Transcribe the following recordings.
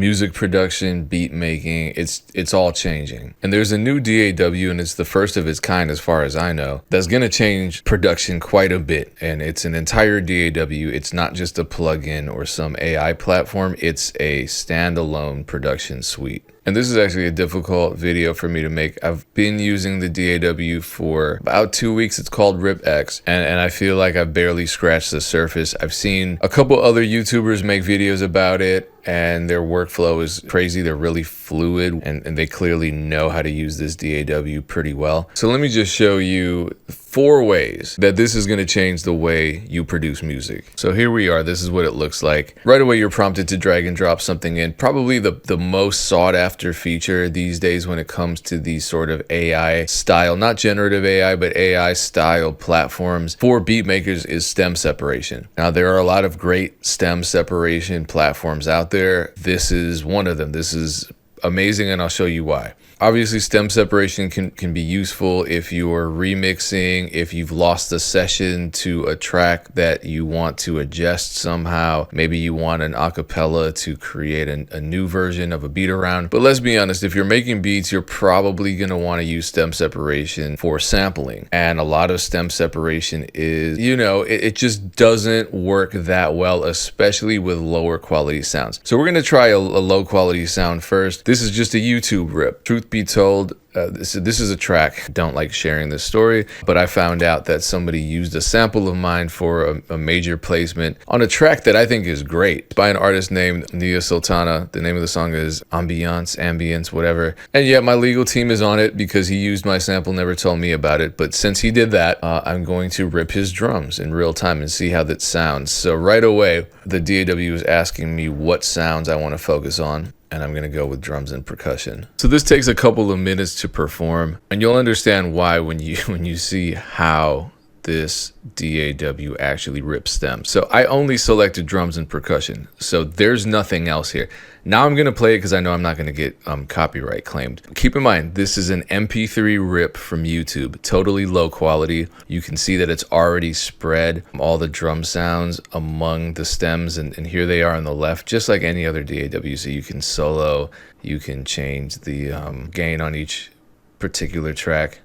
music production, beat making, it's all changing. And there's a new DAW, and it's the first of its kind as far as I know, that's going to change production quite a bit. And it's an entire DAW. It's not just a plugin or some AI platform. It's a standalone production suite. And this is actually a difficult video for me to make. I've been using the DAW for about 2 weeks. It's called RipX, and I feel like I've barely scratched the surface. I've seen a couple other YouTubers make videos about it, and their workflow is crazy. They're really fluid, and they clearly know how to use this DAW pretty well. So let me just show you 4 ways that this is going to change the way you produce music. So here we are. This is what it looks like. Right away, you're prompted to drag and drop something in. Probably the most sought after feature these days when it comes to these sort of AI style, not generative AI, but AI style platforms for beat makers is stem separation. Now, there are a lot of great stem separation platforms out there. This is one of them. This is amazing, and I'll show you why. Obviously, stem separation can be useful if you're remixing, if you've lost a session to a track that you want to adjust somehow. Maybe you want an acapella to create a new version of a beat around. But let's be honest, if you're making beats, you're probably going to want to use stem separation for sampling. And a lot of stem separation is, it just doesn't work that well, especially with lower quality sounds. So we're going to try a low quality sound first. This is just a YouTube rip. Truth be told, this is a track. I don't like sharing this story, but I found out that somebody used a sample of mine for a major placement on a track that I think is great by an artist named Nia Sultana. The name of the song is Ambience, whatever. And yeah, my legal team is on it because he used my sample, never told me about it. But since he did that, I'm going to rip his drums in real time and see how that sounds. So right away, the DAW is asking me what sounds I want to focus on, and I'm going to go with drums and percussion. So this takes a couple of minutes to perform, and you'll understand why when you see how this DAW actually rips stems. So I only selected drums and percussion, so there's nothing else here. Now I'm going to play it because I know I'm not going to get copyright claimed. Keep in mind, this is an MP3 rip from YouTube, totally low quality. You can see that it's already spread all the drum sounds among the stems, and here they are on the left, just like any other DAW. So you can solo, you can change the gain on each particular track.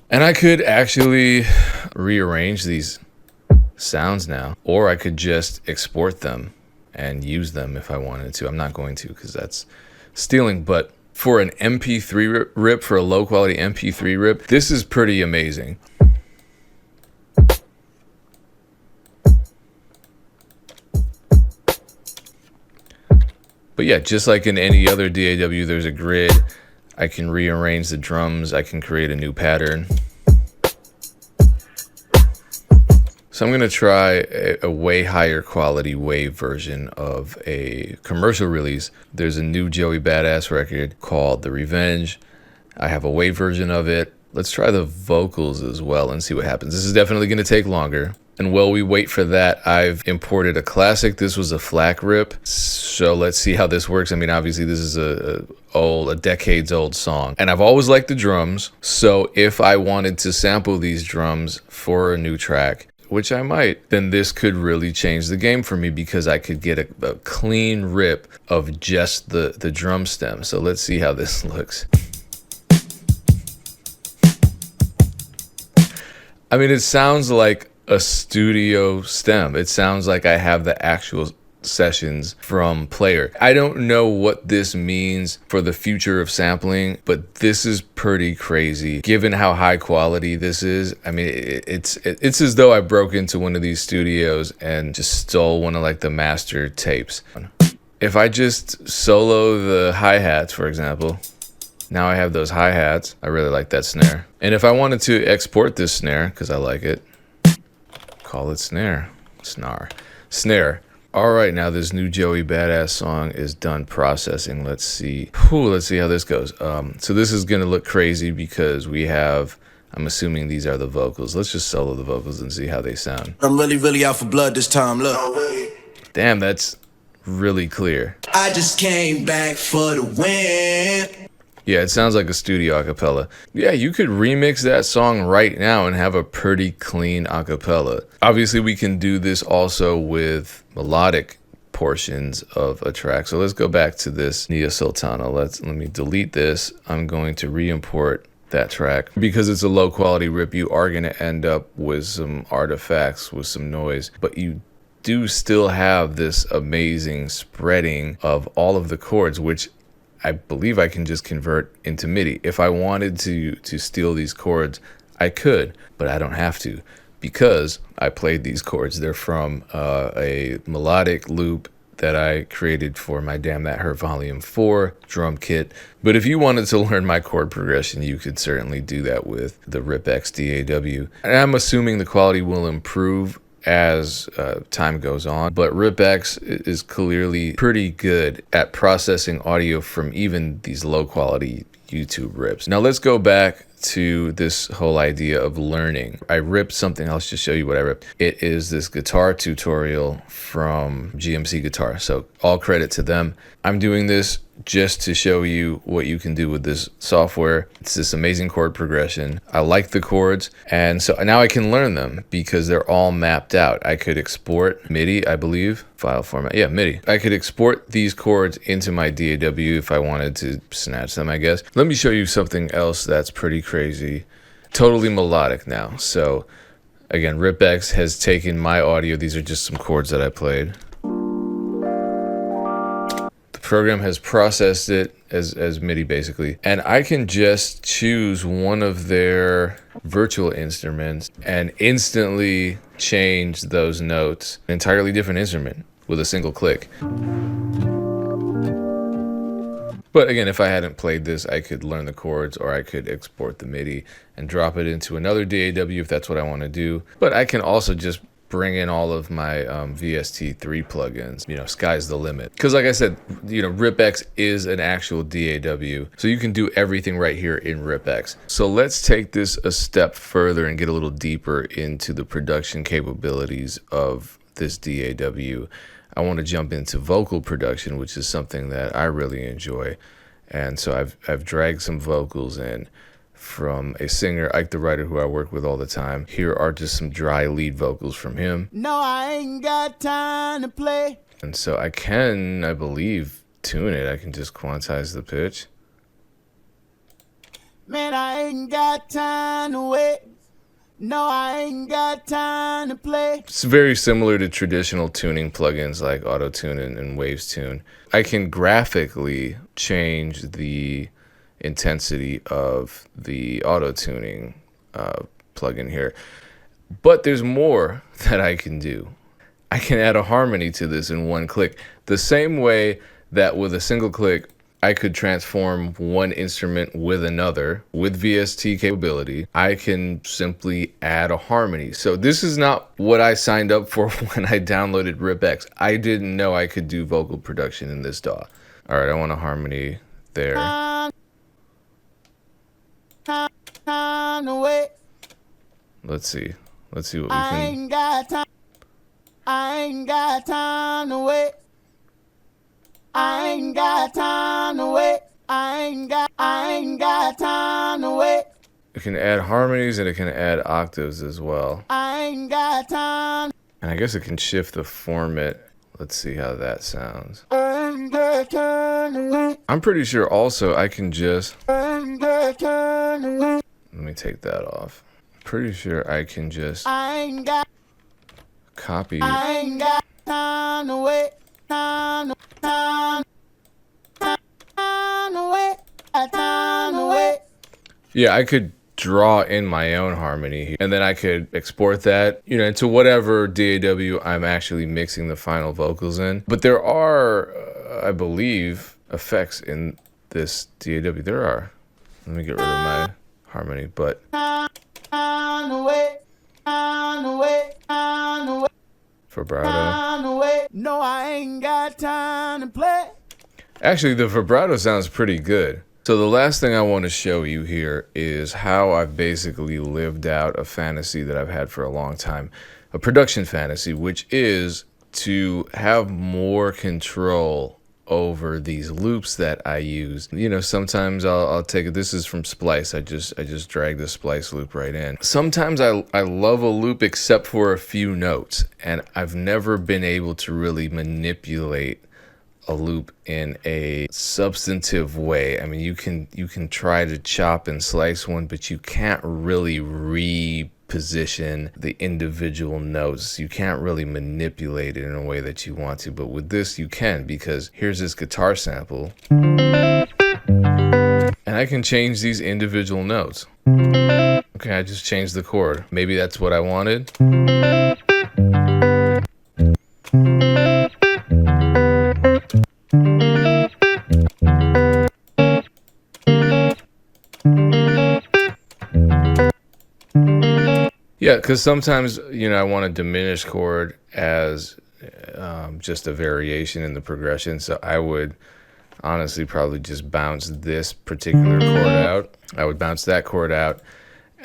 And I could actually rearrange these sounds now, or I could just export them and use them if I wanted to. I'm not going to because that's stealing, but for an MP3 rip, for a low quality MP3 rip, this is pretty amazing. But yeah, just like in any other DAW, there's a grid. I can rearrange the drums. I can create a new pattern. So I'm going to try a way higher quality wave version of a commercial release. There's a new Joey Badass record called The Revenge. I have a wave version of it. Let's try the vocals as well and see what happens. This is definitely going to take longer. And while we wait for that, I've imported a classic. This was a FLAC rip. So let's see how this works. I mean, obviously this is a decades old song. And I've always liked the drums. So if I wanted to sample these drums for a new track, which I might, then this could really change the game for me because I could get a clean rip of just the drum stem. So let's see how this looks. I mean, it sounds like a studio stem. It sounds like I have the actual sessions from Player. I don't know what this means for the future of sampling, but this is pretty crazy given how high quality this is. I mean, it's as though I broke into one of these studios and just stole one of like the master tapes. If I just solo the hi-hats, for example, now I have those hi-hats. I really like that snare. And if I wanted to export this snare, because I like it, call it snare. All right, now this new Joey Badass song is done processing. Let's see how this goes. So this is gonna look crazy because we have, I'm assuming these are the vocals. Let's just solo the vocals and see how they sound. I'm really out for blood this time, look. Damn, that's really clear. I just came back for the win. Yeah, it sounds like a studio acapella. Yeah, you could remix that song right now and have a pretty clean acapella. Obviously, we can do this also with melodic portions of a track. So let's go back to this Nia Sultana. Let me delete this. I'm going to re-import that track. Because it's a low quality rip, you are going to end up with some artifacts, with some noise, but you do still have this amazing spreading of all of the chords, which I believe I can just convert into MIDI. If I wanted to steal these chords, I could, but I don't have to, because I played these chords. They're from a melodic loop that I created for my Damn That Hurt Volume 4 drum kit. But if you wanted to learn my chord progression, you could certainly do that with the RipX DAW. And I'm assuming the quality will improve as time goes on, but RipX is clearly pretty good at processing audio from even these low quality YouTube rips. Now let's go back to this whole idea of learning. I ripped something else to show you what I ripped. It is this guitar tutorial from GMC Guitar, so all credit to them. I'm doing this just to show you what you can do with this software. It's this amazing chord progression. I like the chords, and so now I can learn them because they're all mapped out. I could export MIDI, I believe, file format. Yeah, MIDI. I could export these chords into my DAW if I wanted to snatch them, I guess. Let me show you something else that's pretty crazy. Totally melodic now. So again, RipX has taken my audio. These are just some chords that I played. Program has processed it as MIDI basically, and I can just choose one of their virtual instruments and instantly change those notes. An entirely different instrument with a single click. But again, if I hadn't played this, I could learn the chords, or I could export the MIDI and drop it into another DAW if that's what I want to do. But I can also just bring in all of my VST3 plugins. You know, sky's the limit. Because like I said, you know, RipX is an actual DAW. So you can do everything right here in RipX. So let's take this a step further and get a little deeper into the production capabilities of this DAW. I want to jump into vocal production, which is something that I really enjoy. And so I've dragged some vocals in from a singer, Ike the Writer, who I work with all the time. Here are just some dry lead vocals from him. No, I ain't got time to play. And so I can, I believe, tune it. I can just quantize the pitch. Man, I ain't got time to wait. No, I ain't got time to play. It's very similar to traditional tuning plugins like Auto-Tune and Waves Tune. I can graphically change the intensity of the auto-tuning plugin here, but there's more that I can do. I can add a harmony to this in one click, the same way that with a single click I could transform one instrument with another with VST capability. I can simply add a harmony. So this is not what I signed up for when I downloaded RipX. I didn't know I could do vocal production in this DAW. All right, I want a harmony there. Let's see what we can. I ain't got time. I ain't got time to wait. I ain't got time to wait. I ain't got time to wait. It can add harmonies and it can add octaves as well. I ain't got time. And I guess it can shift the format. Let's see how that sounds. I ain't got time to wait. I'm pretty sure also I can just. I ain't got time to wait. Let me take that off. Pretty sure I can just I ain't got. copy. I ain't got time to wait. Time to wait. Time to wait. Yeah, I could draw in my own harmony here, and then I could export that, you know, into whatever DAW I'm actually mixing the final vocals in. But there are, I believe, effects in this DAW. There are. Let me get rid of my harmony, but vibrato. No, I ain't got time to play. Actually, the vibrato sounds pretty good. So the last thing I want to show you here is how I've basically lived out a fantasy that I've had for a long time, a production fantasy, which is to have more control over these loops that I use. You know, sometimes I'll take it. This is from Splice. I just drag the Splice loop right in. Sometimes I love a loop except for a few notes, and I've never been able to really manipulate a loop in a substantive way. I mean, you can try to chop and slice one, but you can't really reposition the individual notes. You can't really manipulate it in a way that you want to, but with this you can, because here's this guitar sample and I can change these individual notes. Okay, I just changed the chord. Maybe that's what I wanted. Yeah, because sometimes, you know, I want a diminished chord as just a variation in the progression. So I would honestly probably just bounce this particular chord out. I would bounce that chord out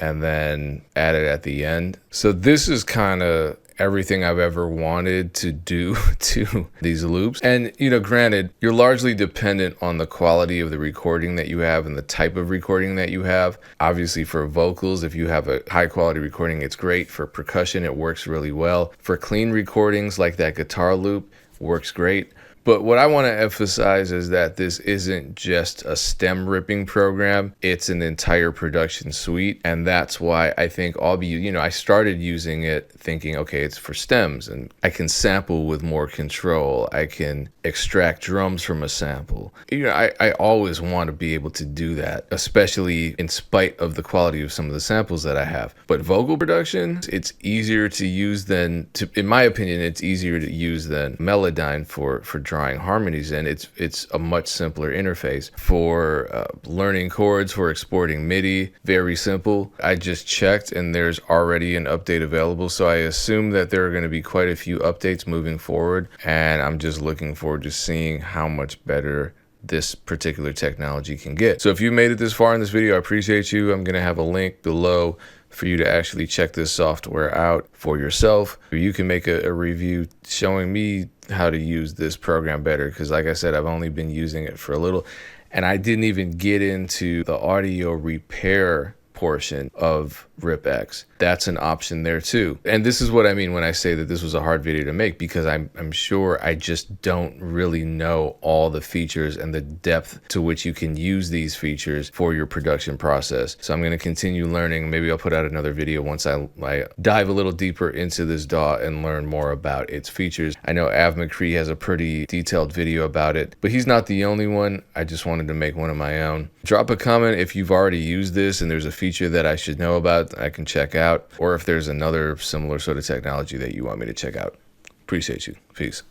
and then add it at the end. So this is kind of everything I've ever wanted to do to these loops. And, you know, granted, you're largely dependent on the quality of the recording that you have and the type of recording that you have. Obviously, for vocals, if you have a high quality recording, it's great. For percussion, it works really well. For clean recordings like that guitar loop, works great. But what I want to emphasize is that this isn't just a stem ripping program. It's an entire production suite. And that's why I think I started using it thinking, okay, it's for stems and I can sample with more control. I can extract drums from a sample. You know, I always want to be able to do that, especially in spite of the quality of some of the samples that I have. But vocal production, it's easier to use in my opinion, it's easier to use than Melodyne for drawing harmonies in. It's a much simpler interface for learning chords, for exporting MIDI. Very simple. I just checked and there's already an update available, so I assume that there are going to be quite a few updates moving forward, and I'm just looking forward to seeing how much better this particular technology can get. So if you made it this far in this video, I appreciate you. I'm going to have a link below for you to actually check this software out for yourself. You can make a review showing me how to use this program better, because like I said, I've only been using it for a little, and I didn't even get into the audio repair portion of RipX. That's an option there too. And this is what I mean when I say that this was a hard video to make, because I'm sure I just don't really know all the features and the depth to which you can use these features for your production process. So I'm going to continue learning. Maybe I'll put out another video once I dive a little deeper into this DAW and learn more about its features. I know Av McCree has a pretty detailed video about it, but he's not the only one. I just wanted to make one of my own. Drop a comment if you've already used this and there's a feature that I should know about I can check out, or if there's another similar sort of technology that you want me to check out. Appreciate you. Peace.